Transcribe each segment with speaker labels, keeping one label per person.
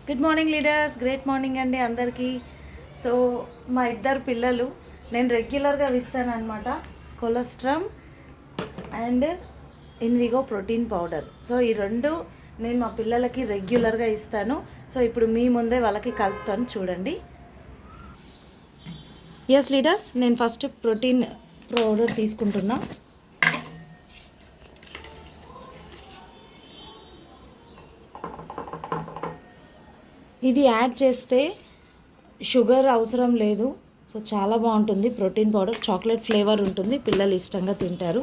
Speaker 1: Good morning leaders, great morning అండి అందరికీ. So మా ఇద్దరు పిల్లలు నేను రెగ్యులర్గా ఇస్తాను అనమాట, colostrum and Invigo protein powder. So ఈ రెండు నేను మా పిల్లలకి రెగ్యులర్గా ఇస్తాను. సో ఇప్పుడు మీ ముందే వాళ్ళకి కలుపుతాను, చూడండి. ఎస్ లీడర్స్, నేను ఫస్ట్ ప్రోటీన్ పౌడర్ తీసుకుంటున్నా. ఇది యాడ్ చేస్తే షుగర్ అవసరం లేదు. సో చాలా బాగుంటుంది ప్రోటీన్ పౌడర్, చాక్లెట్ ఫ్లేవర్ ఉంటుంది, పిల్లలు ఇష్టంగా తింటారు.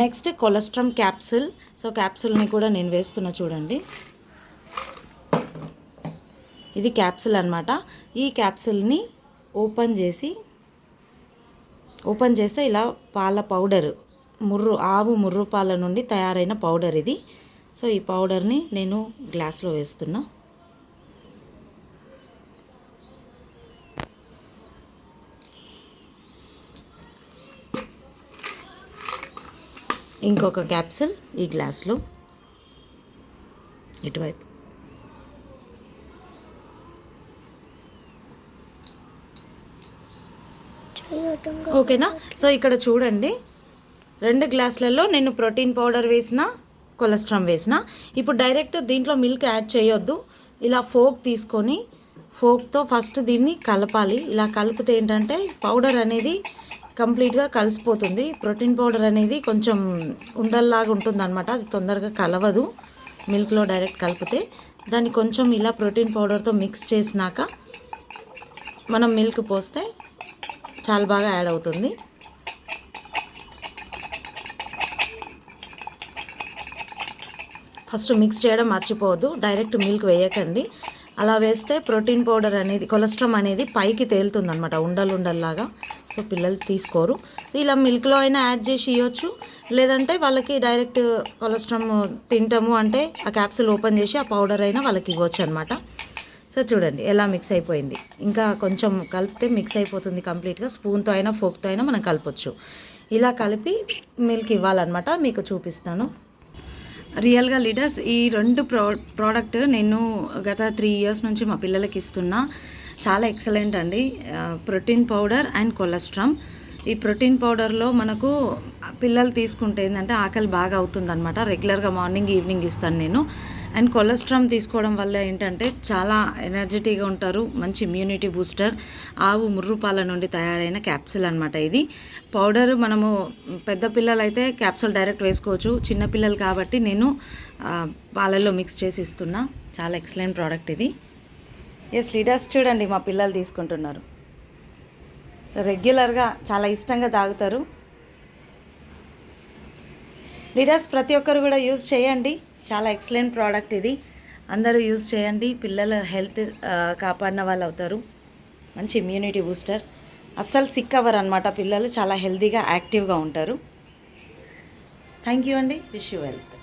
Speaker 1: Next కొలెస్ట్రామ్ capsule. సో క్యాప్సిల్ని కూడా నేను వేస్తున్నా, చూడండి. ఇది క్యాప్సిల్ అనమాట. ఈ క్యాప్సిల్ని ఓపెన్ చేస్తే ఇలా పాల పౌడర్, ఆవు ముర్రు పాల నుండి తయారైన పౌడర్ ఇది. సో ఈ పౌడర్ని నేను గ్లాస్లో వేస్తున్నా. ఇంకొక క్యాప్సిల్ ఈ గ్లాస్లో ఇటువైపు. ఓకేనా? సో ఇక్కడ చూడండి, 2 గ్లాసులలో నేను ప్రోటీన్ పౌడర్ వేసిన, కొలెస్ట్రామ్ వేసిన. ఇప్పుడు డైరెక్ట్ దీంట్లో మిల్క్ యాడ్ చేయొద్దు. ఇలా ఫోక్ తీసుకొని ఫోక్తో ఫస్ట్ దీన్ని కలపాలి. ఇలా కలిపితే ఏంటంటే పౌడర్ అనేది కంప్లీట్గా కలిసిపోతుంది. ప్రోటీన్ పౌడర్ అనేది కొంచెం ఉండల్లాగా ఉంటుంది అనమాట, అది తొందరగా కలవదు మిల్క్లో డైరెక్ట్ కలిపితే. దాన్ని కొంచెం ఇలా ప్రోటీన్ పౌడర్తో మిక్స్ చేసినాక మనం మిల్క్ పోస్తే చాలా బాగా యాడ్ అవుతుంది. ఫస్ట్ మిక్స్ చేయడం మర్చిపోవద్దు, డైరెక్ట్ మిల్క్ వేయకండి. అలా వేస్తే ప్రోటీన్ పౌడర్ అనేది, కొలెస్ట్రామ్ అనేది పైకి తేలుతుంది అనమాట, ఉండల్లాగా. సో పిల్లలు తీసుకోరు. ఇలా మిల్క్లో అయినా యాడ్ చేసి ఇవ్వచ్చు, లేదంటే వాళ్ళకి డైరెక్ట్ కొలెస్ట్రామ్ తింటాము అంటే ఆ క్యాప్సిల్ ఓపెన్ చేసి ఆ పౌడర్ అయినా వాళ్ళకి ఇవ్వచ్చు అనమాట. సో చూడండి ఎలా మిక్స్ అయిపోయింది. ఇంకా కొంచెం కలిపితే మిక్స్ అయిపోతుంది కంప్లీట్గా. స్పూన్తో అయినా ఫోక్తో అయినా మనం కలపచ్చు. ఇలా కలిపి మిల్క్ ఇవ్వాలన్నమాట. మీకు చూపిస్తాను. రియల్గా లీడర్స్, ఈ 2 ప్రోడక్ట్ నేను గత 3 ఇయర్స్ నుంచి మా పిల్లలకి ఇస్తున్నా. చాలా ఎక్సలెంట్ అండి. Protein powder and కొలెస్ట్రామ్. ఈ ప్రోటీన్ పౌడర్లో మనకు పిల్లలు తీసుకుంటే ఏంటంటే ఆకలి బాగా అవుతుంది అనమాట. రెగ్యులర్గా మార్నింగ్ ఈవినింగ్ ఇస్తాను నేను. అండ్ కొలెస్ట్రామ్ తీసుకోవడం వల్ల ఏంటంటే చాలా ఎనర్జెటిక్గా ఉంటారు, మంచి ఇమ్యూనిటీ బూస్టర్. ఆవు ముర్రు పాల నుండి తయారైన క్యాప్సిల్ అనమాట ఇది. పౌడర్ మనము పెద్ద పిల్లలు అయితే క్యాప్సిల్ డైరెక్ట్ వేసుకోవచ్చు, చిన్నపిల్లలు కాబట్టి నేను పాలల్లో మిక్స్ చేసి ఇస్తున్నా. చాలా ఎక్సలెంట్ ప్రోడక్ట్ ఇది. ఎస్ లీడర్స్, చూడండి మా పిల్లలు తీసుకుంటున్నారు. సో రెగ్యులర్గా చాలా ఇష్టంగా తాగుతారు. లీడర్స్, ప్రతి ఒక్కరు కూడా యూజ్ చేయండి. చాలా ఎక్సలెంట్ ప్రోడక్ట్ ఇది. అందరూ యూజ్ చేయండి. పిల్లల హెల్త్ కాపాడిన వాళ్ళు అవుతారు. మంచి ఇమ్యూనిటీ బూస్టర్. అస్సలు సిక్ అవ్వరు అనమాట పిల్లలు, చాలా హెల్తీగా యాక్టివ్గా ఉంటారు. థ్యాంక్ యూ అండి. Wish you wealth.